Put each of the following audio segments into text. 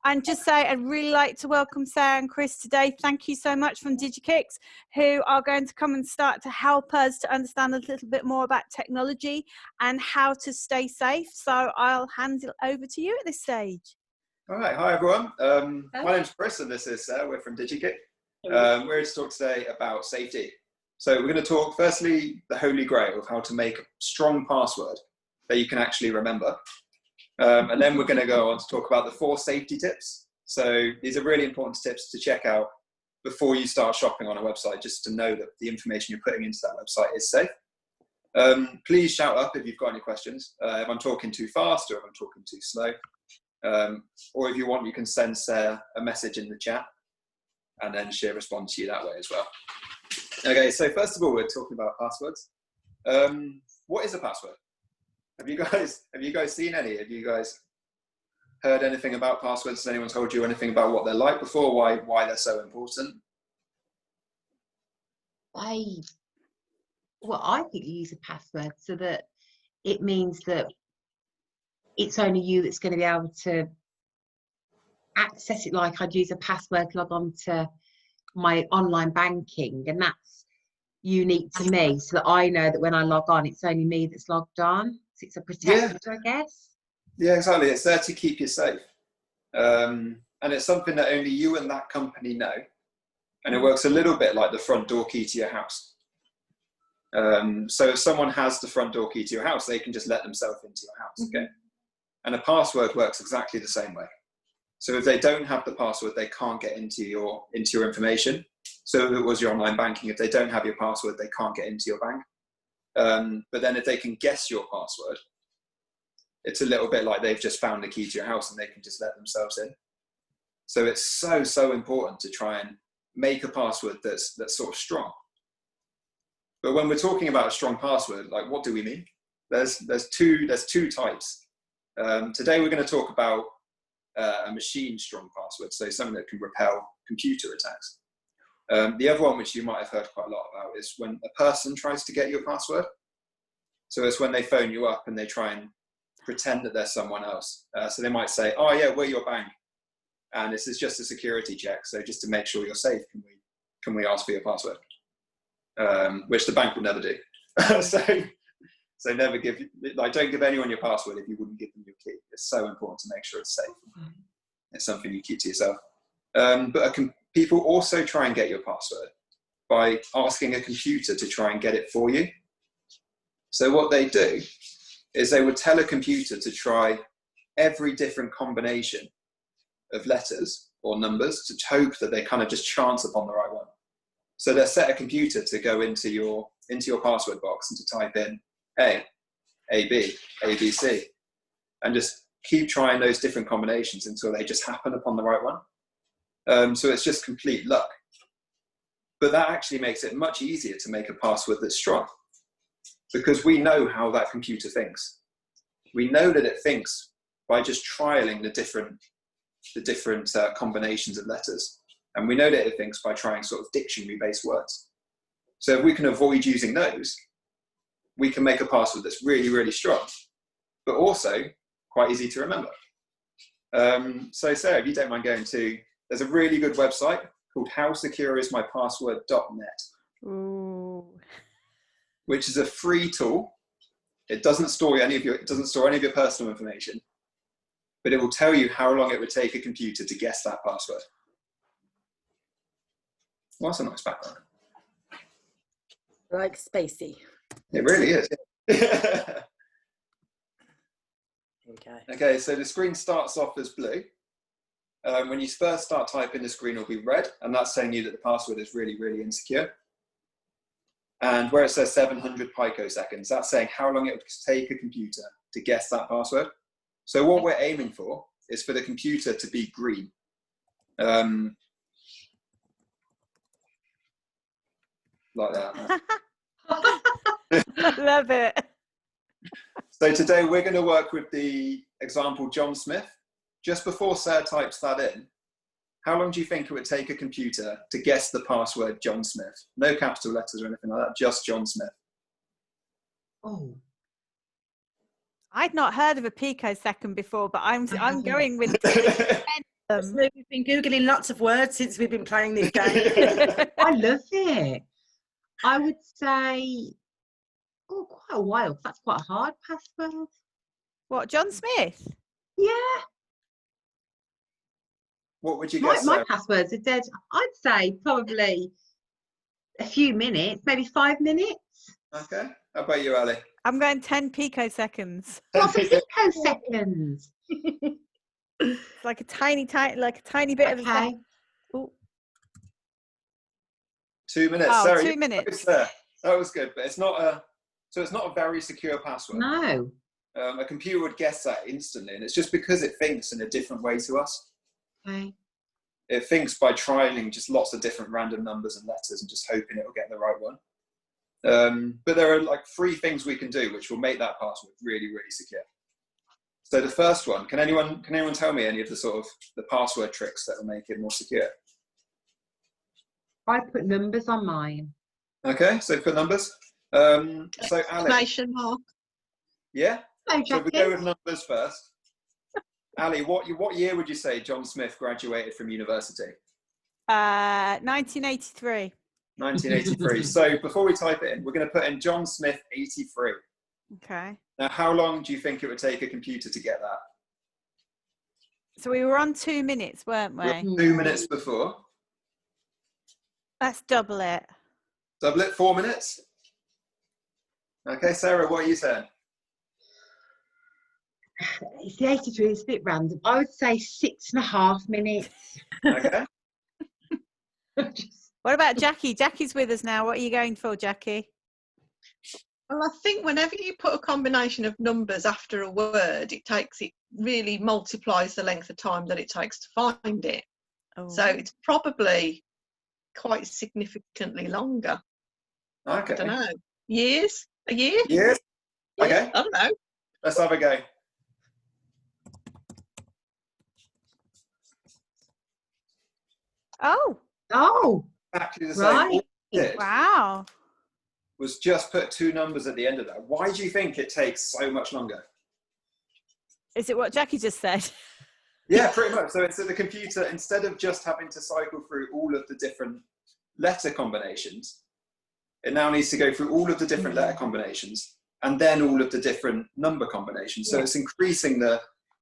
And just say, I'd really like to welcome Sarah and Chris today. Thank you so much from DigiKicks, who are going to come and start to help us to understand a little bit more about technology and how to stay safe. So I'll hand it over to you at this stage. All right, hi everyone. My name's Chris and this is Sarah. We're from DigiKick. We're here to talk today about safety. So we're going to talk firstly the holy grail of how to make a strong password that you can actually remember. And then we're going to go on to talk about the 4 safety tips. So these are really important tips to check out before you start shopping on a website, just to know that the information you're putting into that website is safe. Please shout up if you've got any questions, if I'm talking too fast or if I'm talking too slow. Or if you want, you can send Sarah a message in the chat and then she'll respond to you that way as well. Okay, so first of all, we're talking about passwords. What is a password? Have you guys seen any? Have you guys heard anything about passwords? Has anyone told you anything about what they're like before? Why they're so important? I think you use a password so that it means that it's only you that's going to be able to access it. Like I'd use a password to log on to my online banking, and that's unique to me, so that I know that when I log on, it's only me that's logged on. So it's a protector, I guess. Yeah, exactly. It's there to keep you safe. And it's something that only you and that company know. And it works a little bit like the front door key to your house. So if someone has the front door key to your house, they can just let themselves into your house, okay? And a password works exactly the same way. So if they don't have the password, they can't get into your information. So if it was your online banking, if they don't have your password, they can't get into your bank. But then if they can guess your password, it's a little bit like they've just found the key to your house and they can just let themselves in. So it's so important to try and make a password that's sort of strong. But when we're talking about a strong password, like what do we mean? There's two types. Today we're going to talk about a machine strong password, so something that can repel computer attacks. The other one, which you might have heard quite a lot about, is when a person tries to get your password. So it's when they phone you up and they try and pretend that they're someone else. So they might say, oh yeah, we're your bank, and this is just a security check, so just to make sure you're safe, can we ask for your password? Which the bank would never do. So never don't give anyone your password if you wouldn't give them your key. It's so important to make sure it's safe. It's something you keep to yourself. But people also try and get your password by asking a computer to try and get it for you. So what they do is they would tell a computer to try every different combination of letters or numbers to hope that they kind of just chance upon the right one. So they'll set a computer to go into your password box and to type in A, B, C, and just keep trying those different combinations until they just happen upon the right one. So it's just complete luck. But that actually makes it much easier to make a password that's strong, because we know how that computer thinks. We know that it thinks by just trialing the different combinations of letters. And we know that it thinks by trying sort of dictionary-based words. So if we can avoid using those, we can make a password that's really, really strong, but also quite easy to remember. So Sarah, if you don't mind going to, there's a really good website called howsecureismypassword.net. Ooh. Which is a free tool. It doesn't store any of your personal information, but it will tell you how long it would take a computer to guess that password. Well, that's a nice background. Like spacey. It really is. Okay, so the screen starts off as blue. When you first start typing, the screen will be red, and that's telling you that the password is really, really insecure. And where it says 700 picoseconds, that's saying how long it would take a computer to guess that password. So what we're aiming for is for the computer to be green. Like that. I love it. So today we're going to work with the example John Smith. Just before Sarah types that in, how long do you think it would take a computer to guess the password John Smith? No capital letters or anything like that, just John Smith. Oh. I'd not heard of a picosecond before, but I'm going with 10 We've been Googling lots of words since we've been playing this game. I love it. I would say, quite a while, 'cause that's quite a hard password. What, John Smith? Yeah. What would you guess? My passwords are dead. I'd say probably a few minutes, maybe 5 minutes. Okay. How about you, Ali? I'm going 10 picoseconds. What's a picosecond? It's like a tiny bit of a Okay. second. Ooh. 2 minutes. Oh, Sarah, 2 minutes. There. That was good, but it's not a very secure password. No. A computer would guess that instantly, and it's just because it thinks in a different way to us. Okay. It thinks by trialing just lots of different random numbers and letters and just hoping it will get the right one. But there are like 3 things we can do which will make that password really, really secure. So the first one, can anyone tell me any of the sort of the password tricks that will make it more secure? I put numbers on mine. Okay, so put numbers. So Alex, Exclamation mark. yeah. Hello, So we Jackie. go with numbers first. Ali, what year would you say John Smith graduated from university? 1983. 1983. So before we type it in, we're going to put in John Smith 83. Okay. Now, how long do you think it would take a computer to get that? So we were on 2 minutes, weren't we? We're 2 minutes before. Let's double it. Double it, 4 minutes. Okay, Sarah, what are you saying? It's the 83, it's a bit random. I would say 6.5 minutes. Okay. What about Jackie? Jackie's with us now. What are you going for, Jackie? Well, I think whenever you put a combination of numbers after a word, it really multiplies the length of time that it takes to find it. Oh. So it's probably quite significantly longer. Okay. I don't know. Years? A year? Years? Okay. I don't know. Let's have a go. Oh, Exactly the same. right. All it did Wow. was just put 2 numbers at the end of that. Why do you think it takes so much longer? Is it what Jackie just said? Yeah, pretty much. So it's that the computer, instead of just having to cycle through all of the different letter combinations, it now needs to go through all of the different letter combinations and then all of the different number combinations. So it's increasing the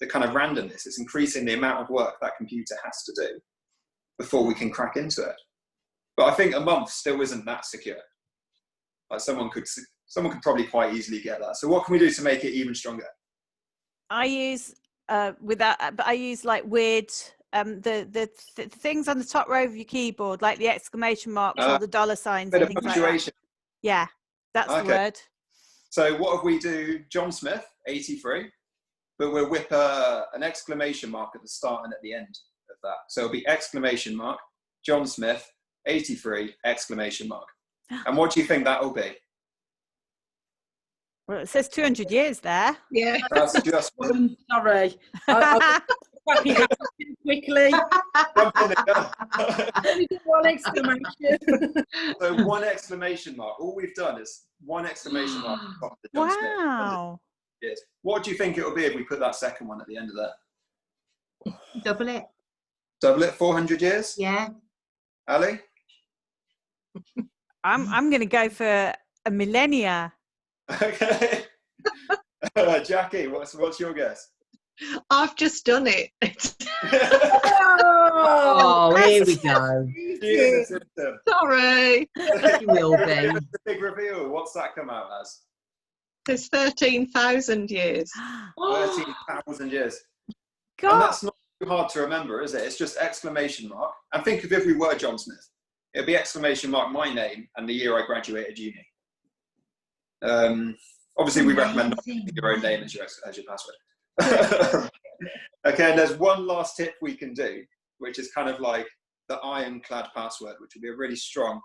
kind of randomness. It's increasing the amount of work that computer has to do before we can crack into it. But I think a month still isn't that secure. Like someone could probably quite easily get that. So what can we do to make it even stronger? I use but I use like weird the things on the top row of your keyboard, like the exclamation marks or the dollar signs Bit and of things like that. punctuation. Yeah, that's the word. So what if we do John Smith 83, but we'll whip an exclamation mark at the start and at the end of that. So it'll be exclamation mark John Smith 83 exclamation mark. And what do you think that will be? Well, it says 200 years there. Yeah. That's just Sorry. Quickly. jump in again. One exclamation. So one exclamation mark. All we've done is one exclamation mark. On top of the John Smith. Wow. Yes. What do you think it will be if we put that second one at the end of that? Double it. Double it, 400 years? Yeah. Ali? I'm going to go for a millennia. Okay. Jackie, what's your guess? I've just done it. Oh, here we go. Sorry. It will be. The big reveal. What's that come out as? There's 13,000 years. 13,000 years. God. And that's not too hard to remember, is it? It's just exclamation mark. And think of every word John Smith. It'll be exclamation mark my name and the year I graduated uni. Obviously, we recommend not using your own name as your password. Okay, and there's one last tip we can do, which is kind of like the ironclad password, which will be a really strong,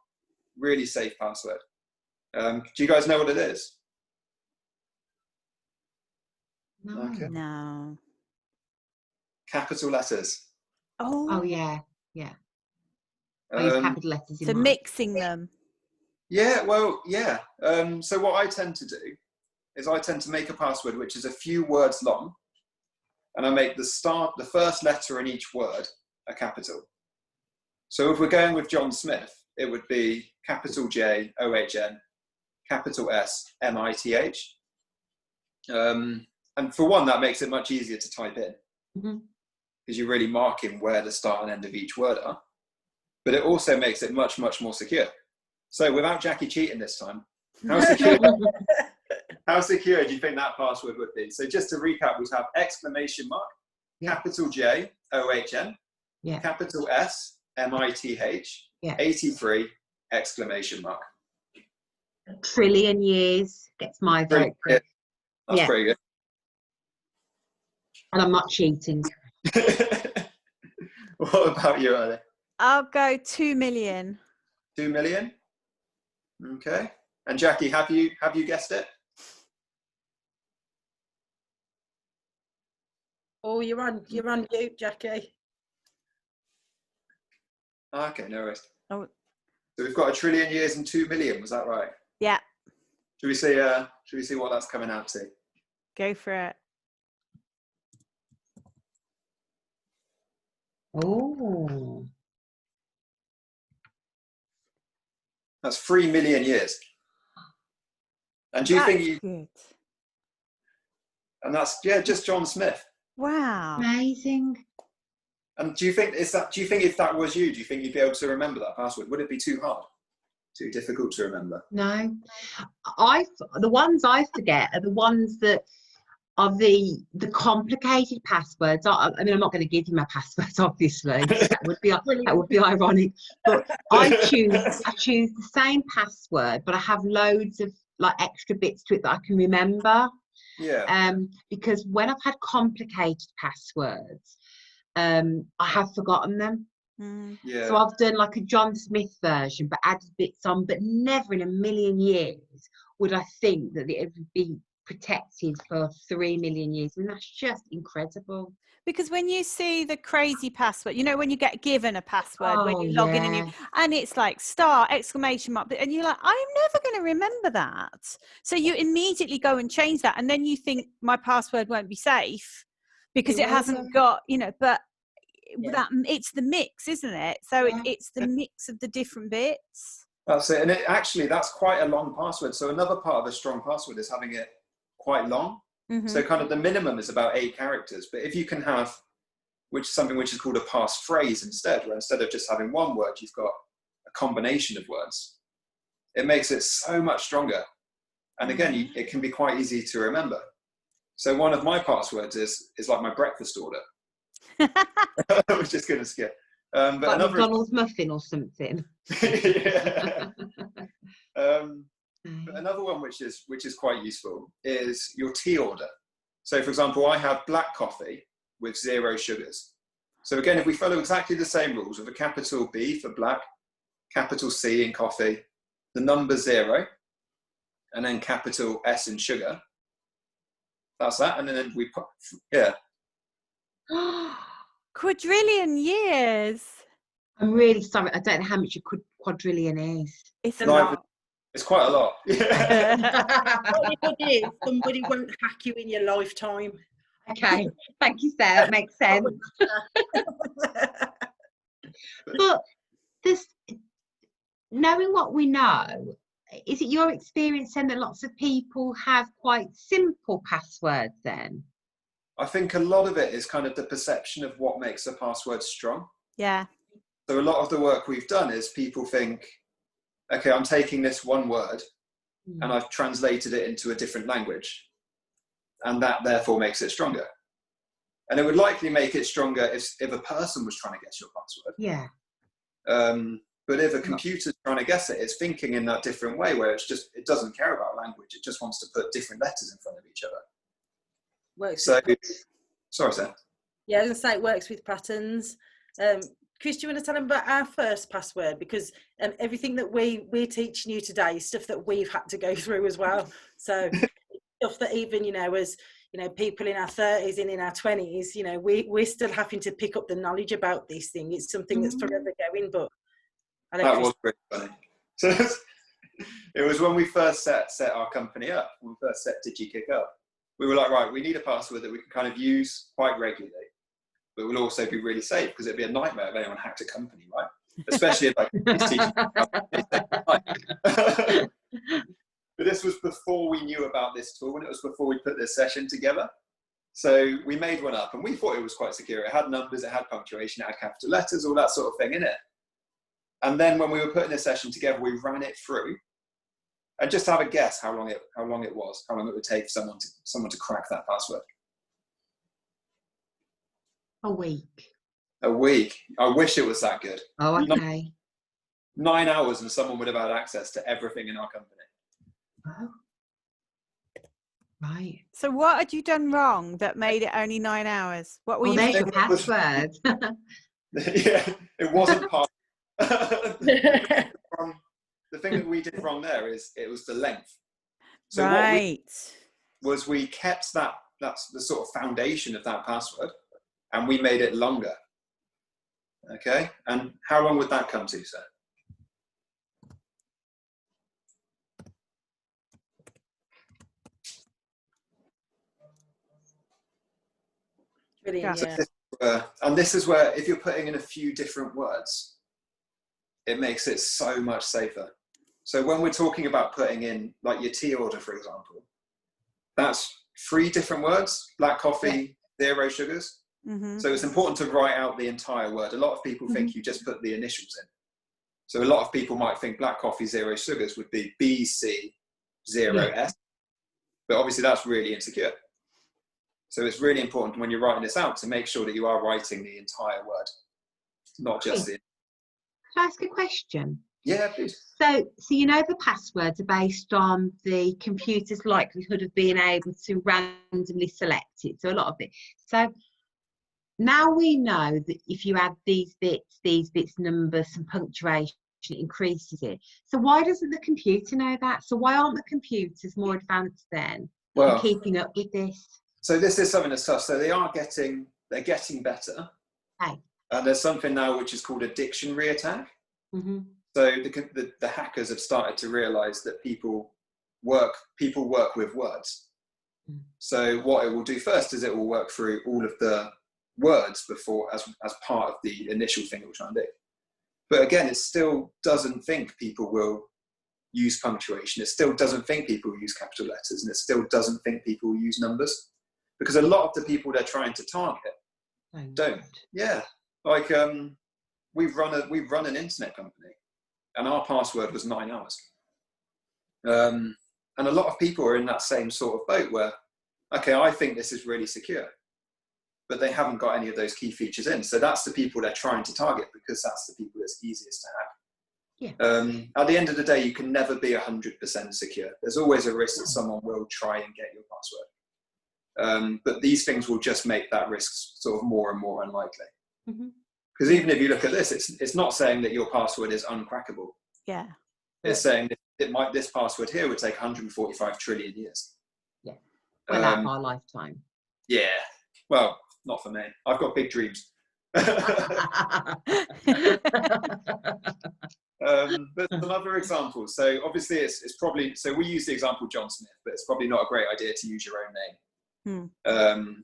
really safe password. Do you guys know what it is? No. Okay. No. Capital letters. Oh, yeah. Yeah. I use capital letters in So mine. mixing them. Yeah, well, yeah. So what I tend to do is I tend to make a password which is a few words long, and I make the first letter in each word a capital. So if we're going with John Smith, it would be capital J, O-H-N, capital S, M-I-T-H. And for one, that makes it much easier to type in, because you're really marking where the start and end of each word are. But it also makes it much, much more secure. So without Jackie cheating this time, how secure do you think that password would be? So just to recap, we'd have exclamation mark, capital J, O-H-N, capital S, M-I-T-H, 83, exclamation mark. Trillion years gets my vote. That's pretty good. And I'm not cheating. What about you, Ali? I'll go 2 million. 2 million? Okay. And Jackie, have you guessed it? Oh, you're on mute, Jackie. Okay, no worries. Oh. So we've got 1 trillion years and 2 million, was that right? Yeah. Should we see what that's coming out to? Go for it. Oh. That's 3 million years. And do you think good. And that's just John Smith. Wow. Amazing. And do you think if that was you, do you think you'd be able to remember that password? Would it be too hard? Too difficult to remember? No. The ones I forget are the ones that are the complicated passwords. I mean, I'm not going to give you my passwords, obviously. That would be ironic. But I choose the same password, but I have loads of like extra bits to it that I can remember. Yeah. Because when I've had complicated passwords, I have forgotten them. Yeah. So I've done like a John Smith version, but added bits on. But never in a million years would I think that it would be protected for 3 million years. I mean, that's just incredible. Because when you see the crazy password, you know, when you get given a password, when you log in and it's like star, exclamation mark, and you're like, I'm never going to remember that. So you immediately go and change that. And then you think my password won't be safe because it hasn't got, you know, but that it's the mix, isn't it? So it's the mix of the different bits. That's it. And that's quite a long password. So another part of a strong password is having it quite long. So kind of the minimum is about 8 characters. But if you can have something which is called a passphrase instead, where instead of just having one word, you've got a combination of words, it makes it so much stronger. And again, it can be quite easy to remember. So one of my passwords is like my breakfast order. I was just going to skip. But like McDonald's muffin or something. But another one which is quite useful is your tea order. So for example, I have black coffee with 0 sugars. So again, if we follow exactly the same rules with a capital B for black, capital C in coffee, the number 0, and then capital S in sugar, that's that. And then we put, Quadrillion years. I'm really sorry. I don't know how much a quadrillion is. It's a lot. It's quite a lot. What you could do, somebody won't hack you in your lifetime. Okay, thank you, Sarah. That makes sense. But knowing what we know, is it your experience then that lots of people have quite simple passwords then? I think a lot of it is kind of the perception of what makes a password strong. Yeah. So a lot of the work we've done is people think, okay, I'm taking this one word and I've translated it into a different language, and that therefore makes it stronger. And it would likely make it stronger if a person was trying to guess your password. Yeah. But if a computer's trying to guess it, it's thinking in that different way where it doesn't care about language. It just wants to put different letters in front of each other. Sorry, Sam. Yeah, I was going to say it works with patterns. Chris, do you want to tell them about our first password? Because everything that we're teaching you today is stuff that we've had to go through as well. So stuff that even, as people in our 30s and in our 20s, we're still having to pick up the knowledge about this thing. It's something that's forever going, but that was pretty funny. So it was when we first set our company up, when we first set DigiKick up. we were like, right, we need a password that we can kind of use quite regularly, but will also be really safe, because it'd be a nightmare if anyone hacked a company, right? Especially if like But this was before we knew about this tool, and it was before we put this session together. So we made one up, and we thought it was quite secure. It had numbers, it had punctuation, it had capital letters, all that sort of thing in it. And then when we were putting this session together, we ran it through, and just have a guess how long it would take someone to crack that password. A week. A week. I wish it was that good. Oh, okay. 9 hours, and someone would have had access to everything in our company. Oh. Right. So what had you done wrong that made it only 9 hours? What were Well, you there's your password. Yeah, it wasn't part. The thing that we did wrong there is it was the length. So right. we kept that's the sort of foundation of that password, and we made it longer. Okay, and how long would that come to, sir? Brilliant, Yeah. yeah. And this is where, if you're putting in a few different words, it makes it so much safer. So when we're talking about putting in, like your tea order, for example, that's 3 different words: black coffee, 0 sugars. Mm-hmm. So it's important to write out the entire word. A lot of people think you just put the initials in. So a lot of people might think black coffee, 0 sugars would be BC0S, but obviously that's really insecure. So it's really important when you're writing this out to make sure that you are writing the entire word, not just the. Can I ask a question? Yeah, please. So you know the passwords are based on the computer's likelihood of being able to randomly select it. So a lot of it. So now we know that if you add these bits, numbers, and punctuation, it increases it. So why doesn't the computer know that? So why aren't the computers more advanced then in keeping up with this? So this is something that's tough. So they're getting better. Okay. And there's something now which is called a dictionary attack. Mm-hmm. So the hackers have started to realise that people work with words. Mm. So what it will do first is it will work through all of the words before as part of the initial thing it will try and do. But again, it still doesn't think people will use punctuation. It still doesn't think people will use capital letters, and it still doesn't think people will use numbers, because a lot of the people they're trying to target don't. Yeah, like we've run an internet company, and our password was 9 hours. And a lot of people are in that same sort of boat where, okay, I think this is really secure, but they haven't got any of those key features in. So that's the people they're trying to target, because that's the people that's easiest to hack. Yeah. At the end of the day, you can never be 100% secure. There's always a risk that someone will try and get your password. But these things will just make that risk sort of more and more unlikely. Because even if you look at this, it's not saying that your password is uncrackable. Yeah. It's saying that this password here would take 145 trillion years. Yeah. Well, our lifetime. Yeah. Well, not for me. I've got big dreams. But some other examples. So obviously it's probably, so we use the example John Smith, but it's probably not a great idea to use your own name.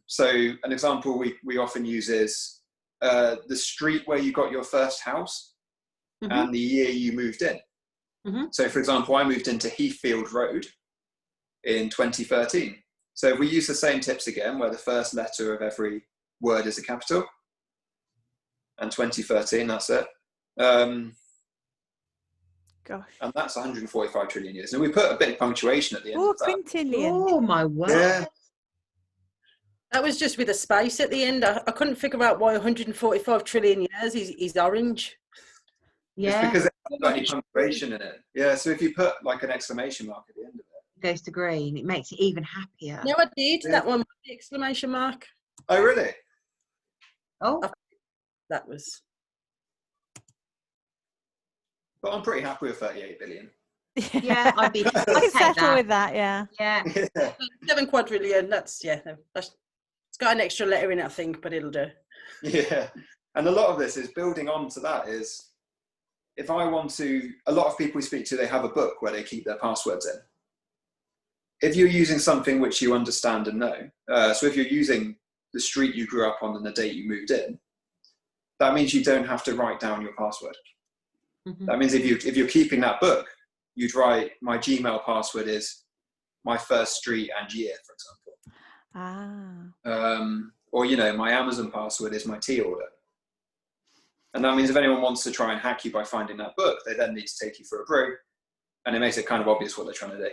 So an example we often use is the street where you got your first house and the year you moved in. So for example, I moved into Heathfield Road in 2013. So if we use the same tips again, where the first letter of every word is a capital, and 2013, that's it. Gosh. And that's 145 trillion years. And we put a bit of punctuation at the end of that. Quintillion. Oh my word. Yeah. That was just with a space at the end. I couldn't figure out why 145 trillion years is orange. Yeah. It's because it hasn't got any punctuation in it. Yeah, so if you put like an exclamation mark at the end of it. It goes to green. It makes it even happier. No, I did. Yeah. That one with the exclamation mark. Oh, really? Oh. That was. But I'm pretty happy with 38 billion. Yeah, I'd be settle with that, yeah. Yeah. 7 quadrillion, that's, it's got an extra letter in it, I think, but it'll do. Yeah. And a lot of this is building on to that is, if I want to, a lot of people we speak to, they have a book where they keep their passwords in. if you're using something which you understand and know, so if you're using the street you grew up on and the date you moved in, that means you don't have to write down your password. Mhm. That means if you're keeping that book, you'd write, my Gmail password is my first street and year, for example. Or, you know, my Amazon password is my tea order. And that means if anyone wants to try and hack you by finding that book, they then need to take you for a brew, and it makes it kind of obvious what they're trying to do.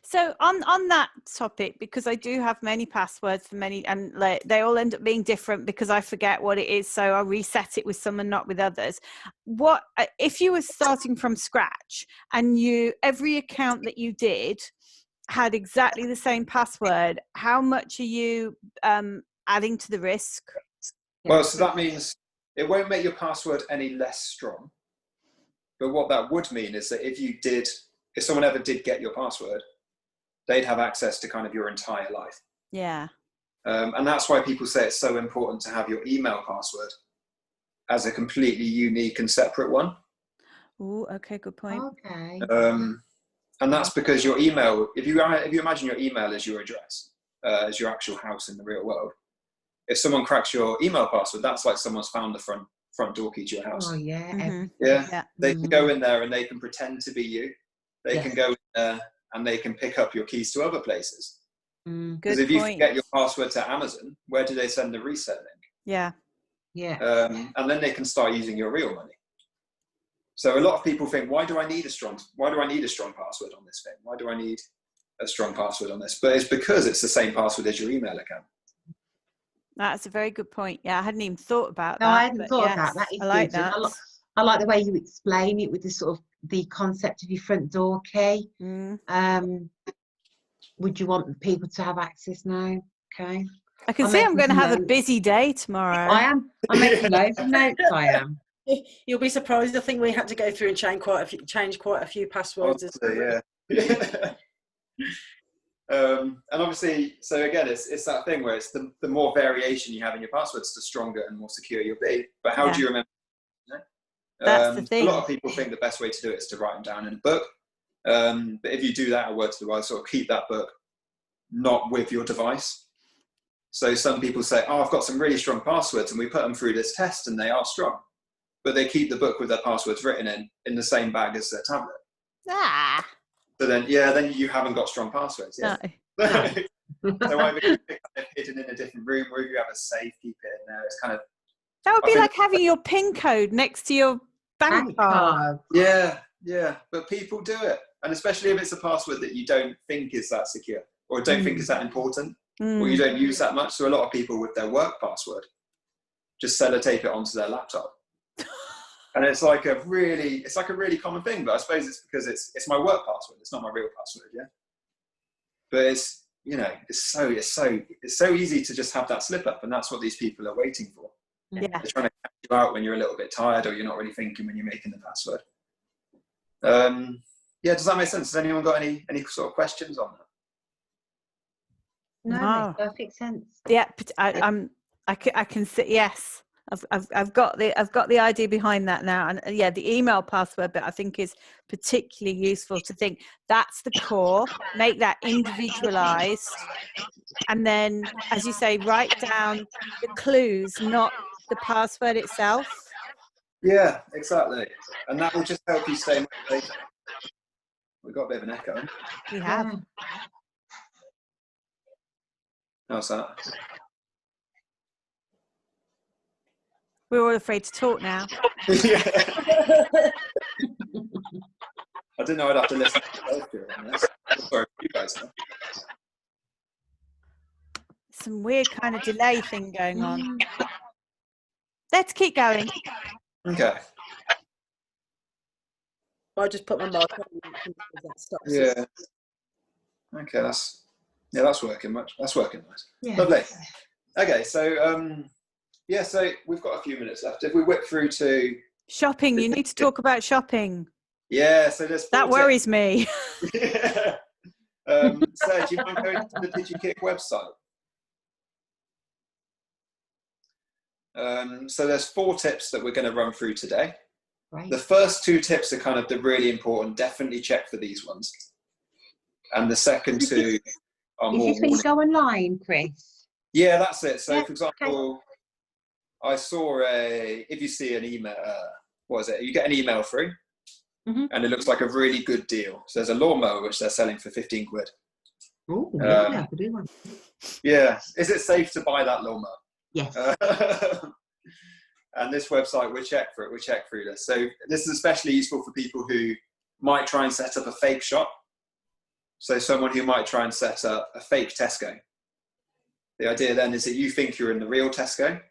So on that topic, because I do have many passwords for many, and like, they all end up being different because I forget what it is, so I reset it with some and not with others. What if you were starting from scratch and every account that you did had exactly the same password? How much are you adding to the risk? Well, so that means it won't make your password any less strong. But what that would mean is that if someone ever did get your password, they'd have access to kind of your entire life. Yeah. And that's why people say it's so important to have your email password as a completely unique and separate one. Oh, okay, good point. Okay. And that's because your email, if you imagine your email as your address, as your actual house in the real world, if someone cracks your email password, that's like someone's found the front door key to your house. Oh yeah. Mhm. Yeah. They can go in there and they can pretend to be you. They Yes. can go in there and they can pick up your keys to other places. Mm. Because Good if you point. forget your password to Amazon, where do they send the reset link? Yeah. Yeah. And then they can start using your real money. So a lot of people think, why do I need a strong password on this thing? Why do I need a strong password on this? But it's because it's the same password as your email account. That's a very good point. Yeah, I hadn't even thought about No, that. I hadn't thought about that. Is I like good. And that. I like the way you explain it with the sort of the concept of your front door key. Would you want people to have access now? Okay. I can see I'm going to have a busy day tomorrow. I am. I'm making loads of notes. I am. You'll be surprised. I think we had to go through and change quite a few passwords. Yeah. And obviously, so again, it's that thing where it's the more variation you have in your passwords, the stronger and more secure you'll be. But how do you remember? That's the thing. A lot of people think the best way to do it is to write them down in a book. But if you do that, a word to the wise, sort of keep that book not with your device. So some people say, oh, I've got some really strong passwords, and we put them through this test and they are strong. But they keep the book with their passwords written in the same bag as their tablet. So then you haven't got strong passwords. Yeah. No. So either keep it kind of hidden in a different room, or if you have a safe, keep it in there. It's kind of, that would be like having your PIN code next to your bank card. Yeah. But people do it, and especially if it's a password that you don't think is that secure, or don't think is that important, or you don't use that much. So a lot of people with their work password just sellotape it onto their laptop. And it's like a really common thing, but I suppose it's because it's my work password. It's not my real password, yeah. But it's so easy to just have that slip up, and that's what these people are waiting for. Yeah. They're trying to catch you out when you're a little bit tired, or you're not really thinking when you're making the password. Yeah, does that make sense? Has anyone got any sort of questions on that? No, makes perfect sense. Yeah, I can see. Yes. I've got the idea behind that now, and the email password bit I think is particularly useful to think that's the core, make that individualized, and then, as you say, write down the clues, not the password itself. Yeah, exactly, and that will just help you stay motivated. We've got a bit of an echo. We have. Yeah. How's that? We're all afraid to talk now. Yeah. I didn't know I'd have to listen to on this. Sorry, you guys know. Some weird kind of delay thing going on. Let's keep going. Okay. I just put my mic on. Yeah. Okay, that's working much. That's working nice. Yeah. Lovely. Okay, so so we've got a few minutes left. If we whip through to shopping, you need to talk about shopping. Yeah, so there's that worries me. So do you mind going to the DigiKick website? So there's 4 tips that we're going to run through today. Right. The first 2 tips are kind of the really important. Definitely check for these ones. and the second two are Is more this when you warning. go online, Chris? Yeah, that's it. So, Yeah, for example, I saw if you see an email, what is it? You get an email through, and it looks like a really good deal. So there's a lawnmower which they're selling for 15 quid. Oh, yeah, I could do one. Yeah. Is it safe to buy that lawnmower? Yes. And this website, we check for it. We check through this. So this is especially useful for people who might try and set up a fake shop. So someone who might try and set up a fake Tesco. The idea then is that you think you're in the real Tesco.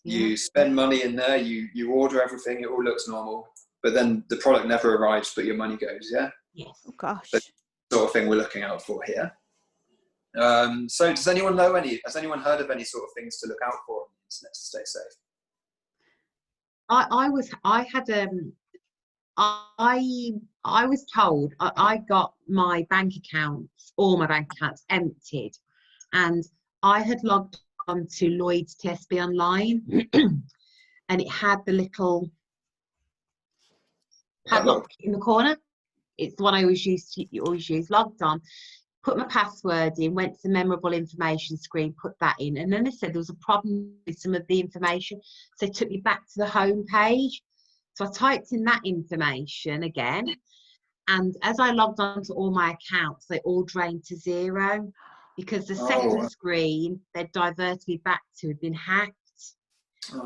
You spend money in there, you order everything, it all looks normal, but then the product never arrives, but your money goes, yeah? Yes. Oh, gosh. That's the sort of thing we're looking out for here. So has anyone heard of any sort of things to look out for on the internet to stay safe? I was told I got my bank accounts, all my bank accounts emptied, and I had logged on to Lloyd's TSB online, and it had the little padlock in the corner. It's the one I always use. Logged on, put my password in, went to the memorable information screen, put that in, and then they said there was a problem with some of the information, so it took me back to the home page. So I typed in that information again, and as I logged on to all my accounts, they all drained to zero, because the second screen they'd diverted me back to had been hacked.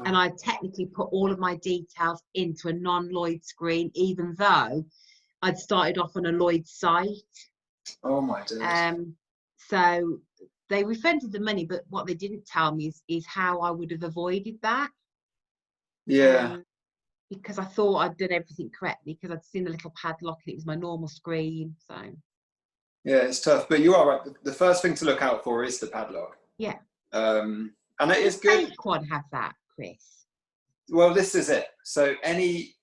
And I technically put all of my details into a non-Lloyd screen, even though I'd started off on a Lloyd site. Oh my goodness. So they refunded the money, but what they didn't tell me is how I would have avoided that. Yeah. Because I thought I'd done everything correctly, because I'd seen the little padlock and it was my normal screen. So yeah, it's tough, but you are right. The first thing to look out for is the padlock. Yeah. And it is good. Fake one have that, Chris? Well, this is it. So if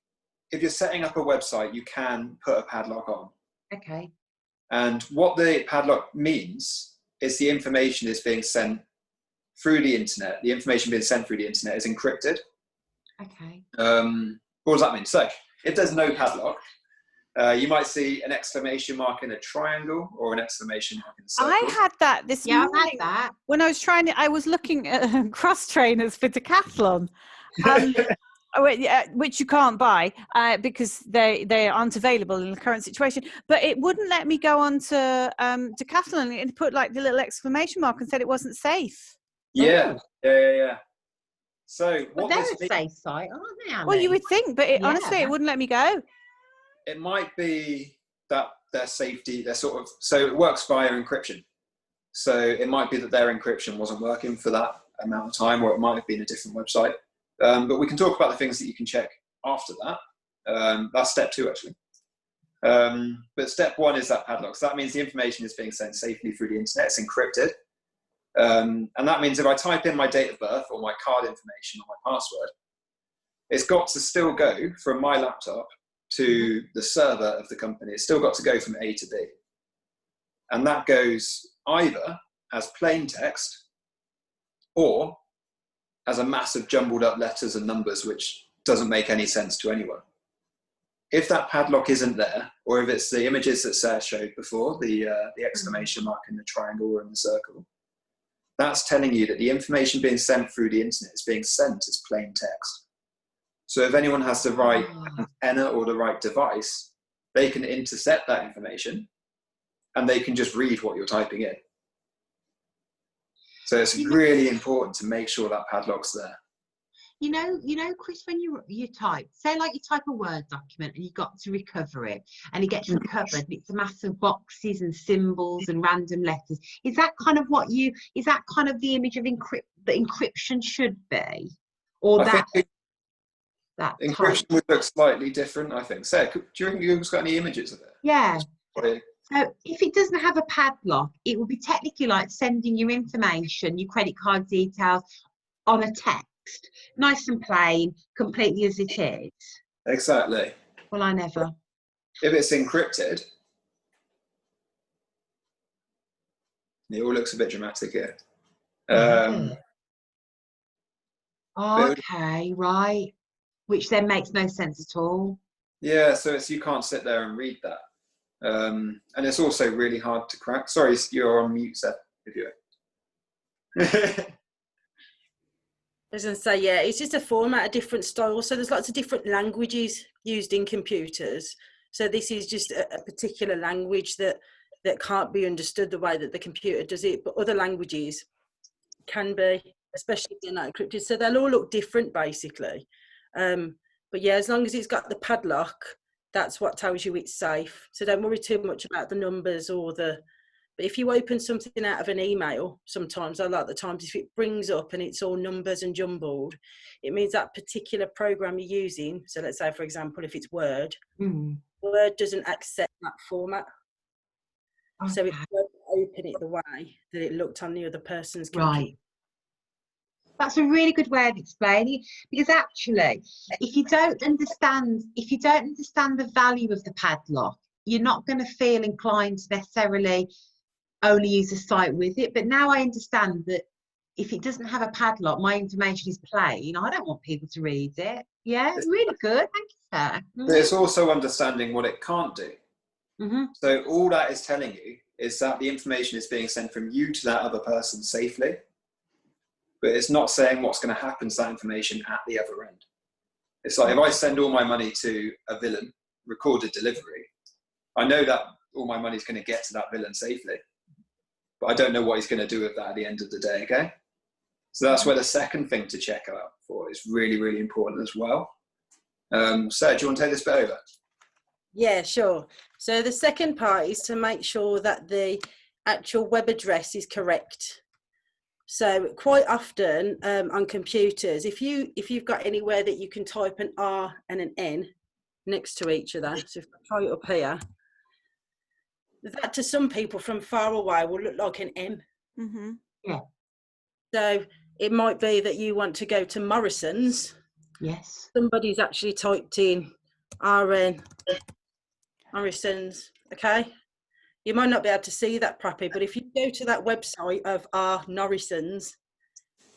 you're setting up a website, you can put a padlock on. Okay. And what the padlock means is the information is being sent through the internet. The information being sent through the internet is encrypted. Okay. What does that mean? So if there's no padlock, you might see an exclamation mark in a triangle or an exclamation mark in a circle. I had that this morning. I've had that. When I was looking at cross trainers for decathlon, which you can't buy because they aren't available in the current situation. But it wouldn't let me go on to decathlon. It put like the little exclamation mark and said it wasn't safe. Yeah. So But they're a safe site, aren't they, Annie? Well, you would think, but honestly, it wouldn't let me go. It might be that their safety, so it works via encryption. So it might be that their encryption wasn't working for that amount of time, or it might have been a different website. But we can talk about the things that you can check after that. That's step 2, actually. But step 1 is that padlock. So that means the information is being sent safely through the internet. It's encrypted. And that means if I type in my date of birth or my card information or my password, it's got to still go from my laptop to the server of the company. It's still got to go from A to B. And that goes either as plain text or as a massive jumbled up letters and numbers, which doesn't make any sense to anyone. If that padlock isn't there, or if it's the images that Sarah showed before, the exclamation mark in the triangle or in the circle, that's telling you that the information being sent through the internet is being sent as plain text. So if anyone has the right antenna or the right device, they can intercept that information and they can just read what you're typing in. So it's really important to make sure that padlock's there. You know, Chris, when you type, say like you type a Word document and you got to recover it, and it gets recovered, and it's a mass of boxes and symbols and random letters. Is that kind of the image of that encryption should be, or that encryption would look slightly different? I think. Sarah, do you reckon Google's got any images of it? Yeah. So if it doesn't have a padlock, it would be technically like sending your information, your credit card details, on a text. Nice and plain, completely as it is. Exactly. Well, I never. If it's encrypted, it all looks a bit dramatic here. Okay, right. Which then makes no sense at all. Yeah, so you can't sit there and read that. And it's also really hard to crack. Sorry, you're on mute, Seth, if you're... I was going to say, yeah, it's just a format, a different style. So there's lots of different languages used in computers. So this is just a particular language that can't be understood the way that the computer does it, but other languages can be, especially if they're not encrypted. So they'll all look different, basically. But yeah, as long as it's got the padlock, that's what tells you it's safe. So don't worry too much about the numbers or the... But if you open something out of an email, sometimes, a lot of the times, if it brings up and it's all numbers and jumbled, it means that particular program you're using, so let's say, for example, if it's Word, Word doesn't accept that format. Okay. So it won't open it the way that it looked on the other person's computer. Right. That's a really good way of explaining it, because actually, if you don't understand the value of the padlock, you're not going to feel inclined to necessarily only use a site with it. But now I understand that if it doesn't have a padlock, my information is plain. I don't want people to read it. Yeah, it's really good. Thank you, sir. But it's also understanding what it can't do. So all that is telling you is that the information is being sent from you to that other person safely, but it's not saying what's going to happen to that information at the other end. It's like if I send all my money to a villain, recorded delivery, I know that all my money is going to get to that villain safely, but I don't know what he's going to do with that at the end of the day, okay? So that's where the second thing to check out for is really, really important as well. Sarah, do you want to take this bit over? Yeah, sure. So the second part is to make sure that the actual web address is correct. So quite often on computers, if you've got anywhere that you can type an R and an N next to each other, so if I try it up here, that to some people from far away will look like an M. Yeah. So it might be that you want to go to Morrison's. Yes. Somebody's actually typed in RN Morrison's, okay? You might not be able to see that properly, but if you go to that website of R Norrison's,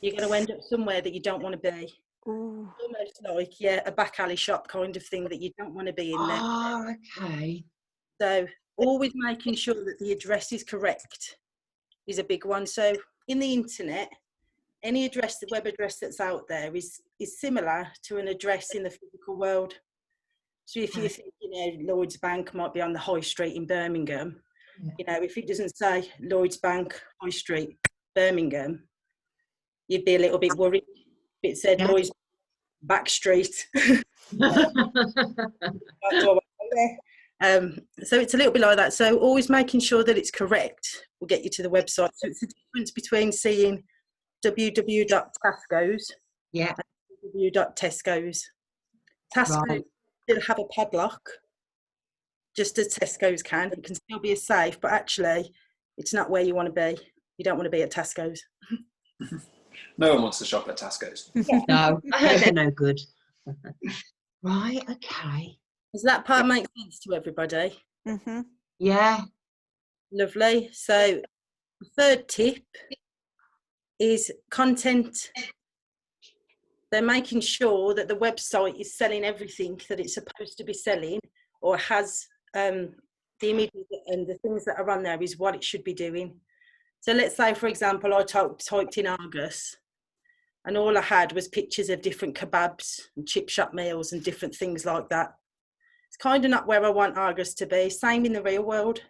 you're going to end up somewhere that you don't want to be. Ooh. Almost like, yeah, a back alley shop kind of thing that you don't want to be in there. Oh, okay. So always making sure that the address is correct is a big one. So in the internet, any address, the web address that's out there is similar to an address in the physical world. So if you think, Lloyds Bank might be on the High Street in Birmingham, if it doesn't say Lloyds Bank, High Street, Birmingham, you'd be a little bit worried. If it said Lloyds Back Street. So it's a little bit like that. So always making sure that it's correct will get you to the website. So it's the difference between seeing www.tascos and www.tescos. Tescos still have a padlock, just as Tesco's can. It can still be as safe, but actually it's not where you want to be. You don't want to be at Tesco's. No one wants to shop at Tesco's. No, I heard they're no good. Right, okay. Does that part make sense to everybody? Yeah. Lovely. So the third tip is content. They're making sure that the website is selling everything that it's supposed to be selling, or has the images and the things that are on there is what it should be doing. So let's say, for example, I typed in Argos, and all I had was pictures of different kebabs and chip shop meals and different things like that. It's kind of not where I want Argos to be. Same in the real world.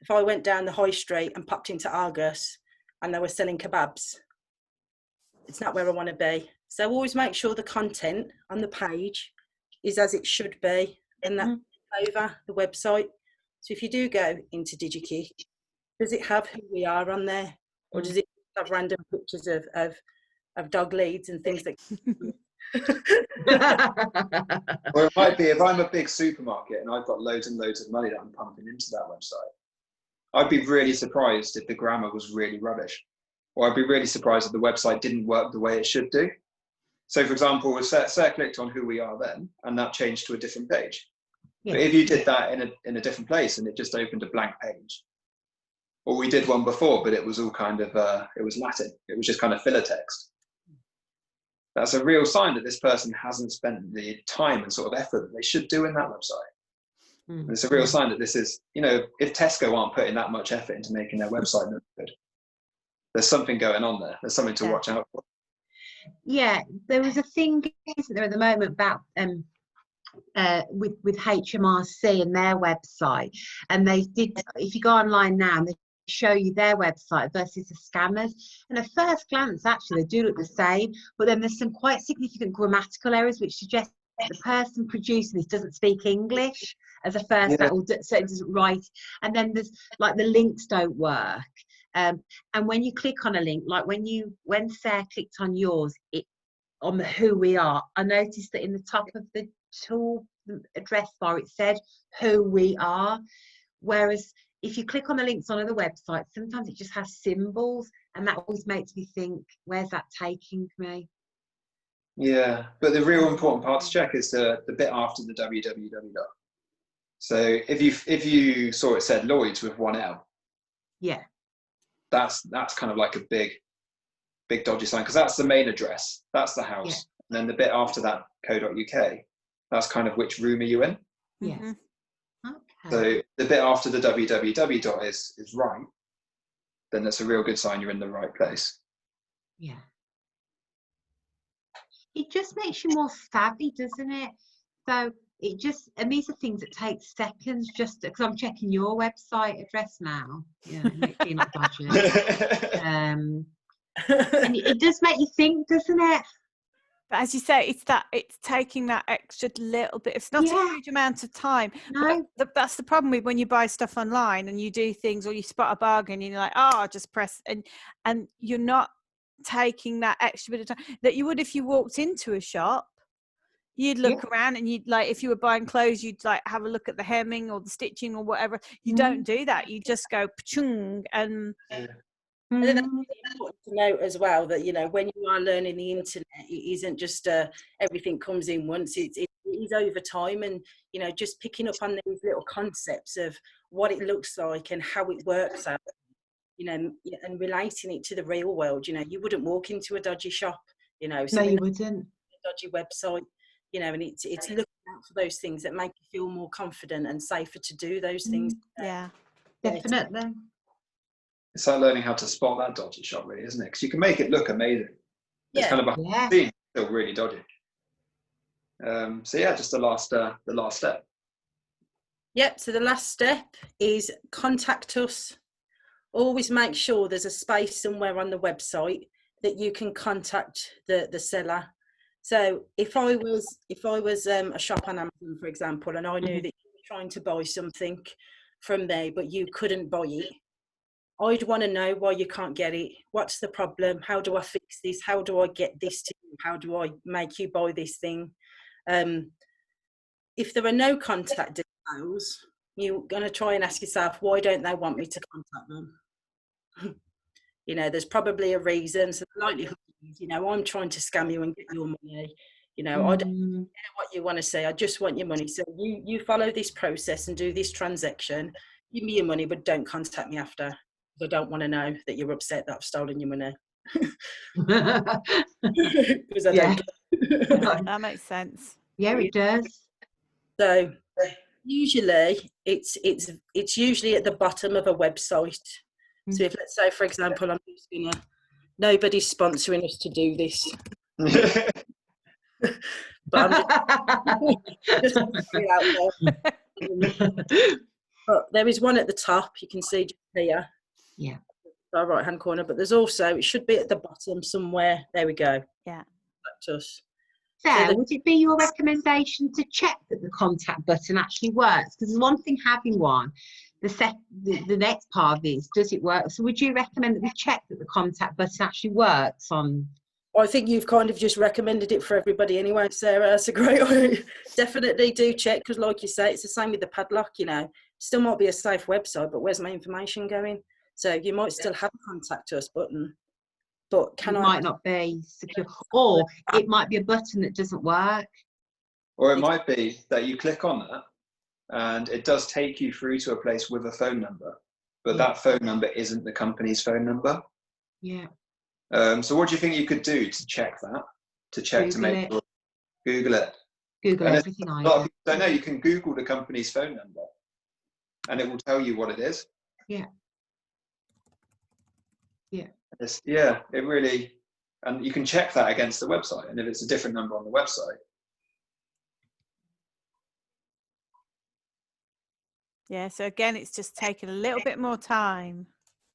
If I went down the high street and popped into Argos and they were selling kebabs, it's not where I want to be. So always make sure the content on the page is as it should be, and that's over the website. So if you do go into DigiKick, does it have who we are on there, or does it have random pictures of dog leads and things that? Or it might be if I'm a big supermarket and I've got loads and loads of money that I'm pumping into that website, I'd be really surprised if the grammar was really rubbish, or I'd be really surprised if the website didn't work the way it should do. So for example, Sarah clicked on who we are then, and that changed to a different page. Yeah. But if you did that in a different place and it just opened a blank page, or we did one before, but it was all kind of, it was Latin. It was just kind of filler text. That's a real sign that this person hasn't spent the time and sort of effort that they should do in that website. And it's a real sign that this is, you know, if Tesco aren't putting that much effort into making their website look good, there's something going on there. There's something to watch out for. Yeah, there was a thing, isn't there, at the moment about with HMRC and their website, and they did. If you go online now, they show you their website versus the scammers, and at first glance, actually, they do look the same. But then there's some quite significant grammatical errors, which suggest the person producing this doesn't speak English as a first, so it doesn't write. And then there's like the links don't work. And when you click on a link, like when Sarah clicked on yours, on the who we are, I noticed that in the top of the tool address bar it said who we are, whereas if you click on the links on other websites, sometimes it just has symbols, and that always makes me think, where's that taking me? Yeah, but the real important part to check is the bit after the www. So if you saw it said Lloyd's with one L, yeah, that's kind of like a big dodgy sign, because that's the main address, that's the house. And then the bit after that, co.uk, that's kind of which room are you in. Okay. So the bit after the www dot is right, then that's a real good sign you're in the right place. Yeah, it just makes you more savvy, doesn't it? So it just, and these are things that take seconds, just because I'm checking your website address now. Yeah, it makes me not dodgy. And it does make you think, doesn't it? But as you say, it's taking that extra little bit. It's not a huge amount of time. No. But that's the problem with when you buy stuff online and you do things, or you spot a bargain and you're like, oh, I'll just press, and you're not taking that extra bit of time that you would if you walked into a shop. You'd look around, and you'd, like, if you were buying clothes, you'd like have a look at the hemming or the stitching or whatever. You don't do that. You just go pa-chung, and And then it's important to note as well that, you know, when you are learning the internet, it isn't just everything comes in once. It is over time, and, you know, just picking up on these little concepts of what it looks like and how it works out, you know, and relating it to the real world. You know, you wouldn't walk into a dodgy shop, you know. No, you wouldn't. A dodgy website, you know, and it's looking out for those things that make you feel more confident and safer to do those things. Yeah, definitely. It's like learning how to spot that dodgy shop, really, isn't it? Because you can make it look amazing. It's kind of behind the scenes, still really dodgy. So yeah, just the last step. Yep. So the last step is contact us. Always make sure there's a space somewhere on the website that you can contact the seller. So if I was a shop on Amazon, for example, and I knew that you were trying to buy something from there, but you couldn't buy it, I'd want to know why you can't get it. What's the problem? How do I fix this? How do I get this to you? How do I make you buy this thing? If there are no contact details, you're going to try and ask yourself, why don't they want me to contact them? You know, there's probably a reason. So the likelihood is, you know, I'm trying to scam you and get your money. You know, I don't care what you want to say. I just want your money. So you follow this process and do this transaction. Give me your money, but don't contact me after. I don't want to know that you're upset that I've stolen your money. Because I don't. That makes sense. Yeah, it does. So usually it's usually at the bottom of a website. So if, let's say, for example, I'm just gonna, nobody's sponsoring us to do this. But I'm just out there. But there is one at the top, you can see just here. Yeah. Our right hand corner, but there's also, it should be at the bottom somewhere. There we go. Yeah. That's us. So would it be your recommendation to check that the contact button actually works? Because there's one thing having one, the next part of this, does it work? So would you recommend that we check that the contact button actually works on? I think you've kind of just recommended it for everybody anyway, Sarah. That's a great one. Definitely do check, because like you say, it's the same with the padlock, you know. Still might be a safe website, but where's my information going? So you might still have a contact us button, but might not be secure, or it might be a button that doesn't work. Or it might be that you click on that and it does take you through to a place with a phone number, but that phone number isn't the company's phone number. Yeah. So what do you think you could do to check that? To check, Google to make it. Google it. Google And everything. a lot of people don't know, you can Google the company's phone number and it will tell you what it is. Yeah. Yeah, it really, and you can check that against the website, and if it's a different number on the website. Yeah, so again, it's just taking a little bit more time.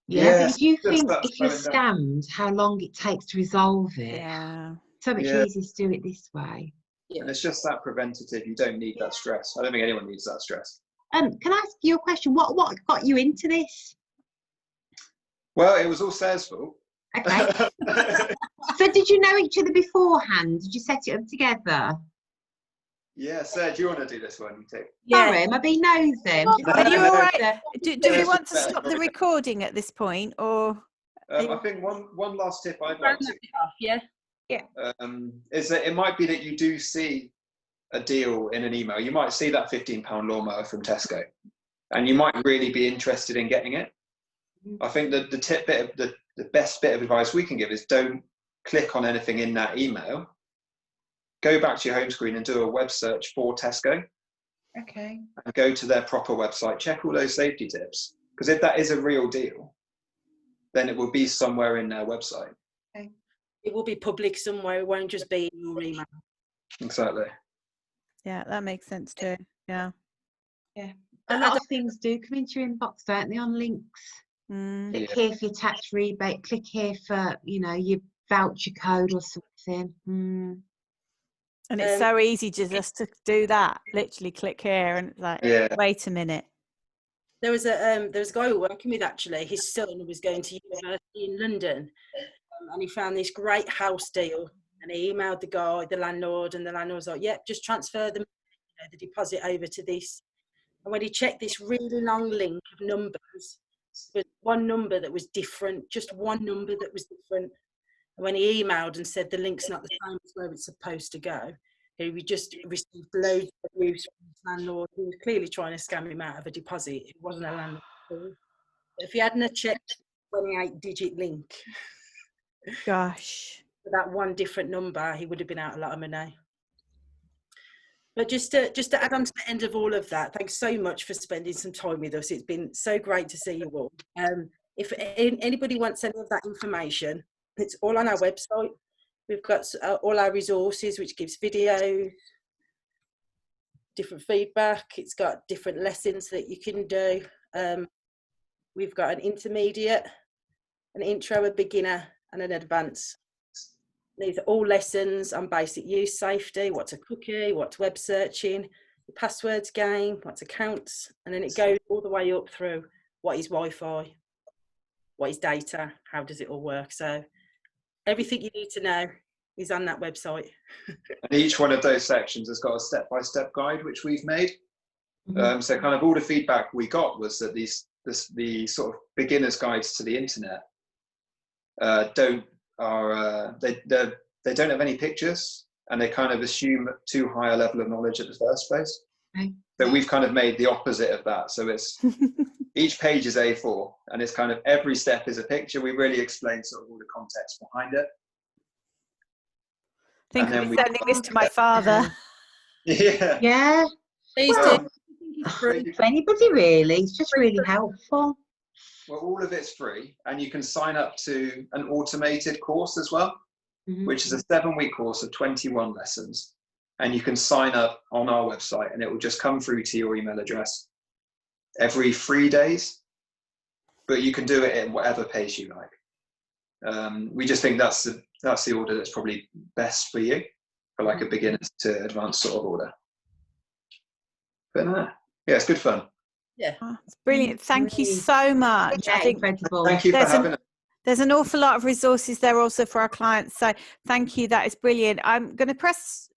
Yeah, but if you just think that if you're slowing down. scammed, how long it takes to resolve it, Yeah. so much Yeah. easier to do it this way. And it's just that preventative. You don't need that stress. I don't think anyone needs that stress. Can I ask you a question? What got you into this? Well, it was all Sarah's fault. Okay. So did you know each other beforehand? Did you set it up together? Yeah, Sarah, do you want to do this one? Yeah. Sorry, am I being nosy? Are you No. all right? Do we Yes, want to better. stop the recording at this point, or? I think one last tip I'd like to Yeah. is that it might be that you do see a deal in an email. You might see that £15 lawnmower from Tesco, and you might really be interested in getting it. I think that the best bit of advice we can give is don't click on anything in that email. Go back to your home screen and do a web search for Tesco. Okay. And go to their proper website, check all those safety tips. Because if that is a real deal, then it will be somewhere in their website. Okay. It will be public somewhere. It won't just be in your email. Exactly. Yeah, that makes sense too. Yeah. Yeah. A lot of things do come into your inbox, don't they, on links? Click here for your tax rebate, click here for, your voucher code or something. And it's so easy just to do that. Literally click here and it's like, wait a minute. There was a guy we were working with, actually. His son was going to university in London, and he found this great house deal. And he emailed the landlord, and the landlord was like, "Yep, just transfer the deposit over to this." And when he checked this really long link of numbers, there was one number that was different, just one number that was different. And when he emailed and said the link's not the same as where it's supposed to go, he just received loads of abuse from his landlord, who was clearly trying to scam him out of a deposit. It wasn't a landlord. If he hadn't checked the 28-digit link, Gosh, for that one different number, he would have been out a lot of money. But just to add on to the end of all of that, thanks so much for spending some time with us. It's been so great to see you all. If anybody wants any of that information, it's all on our website. We've got all our resources, which gives videos, different feedback. It's got different lessons that you can do. We've got an intermediate, an intro, a beginner, and an advanced. These are all lessons on basic use safety, what's a cookie, what's web searching, the passwords game, what's accounts, and then it goes all the way up through what is Wi-Fi, what is data, how does it all work. So everything you need to know is on that website. And each one of those sections has got a step-by-step guide which we've made. So kind of all the feedback we got was that the sort of beginner's guides to the internet don't have any pictures, and they kind of assume too high a level of knowledge at the first place. Okay. So we've kind of made the opposite of that. So it's each page is A4, and it's kind of every step is a picture. We really explain sort of all the context behind it. I think I'm sending this to my father. Yeah. Please Well, do. for anybody really, it's just really helpful. Well, all of it's free, and you can sign up to an automated course as well, which is a 7-week course of 21 lessons. And you can sign up on our website, and it will just come through to your email address every 3 days. But you can do it in whatever pace you like. We just think that's the order that's probably best for you, for like a beginner to advanced sort of order. But yeah, it's good fun. Yeah, it's brilliant. Thank you so much. Yeah, I think incredible. Thank you for having us. There's an awful lot of resources there also for our clients. So thank you. That is brilliant. I'm going to press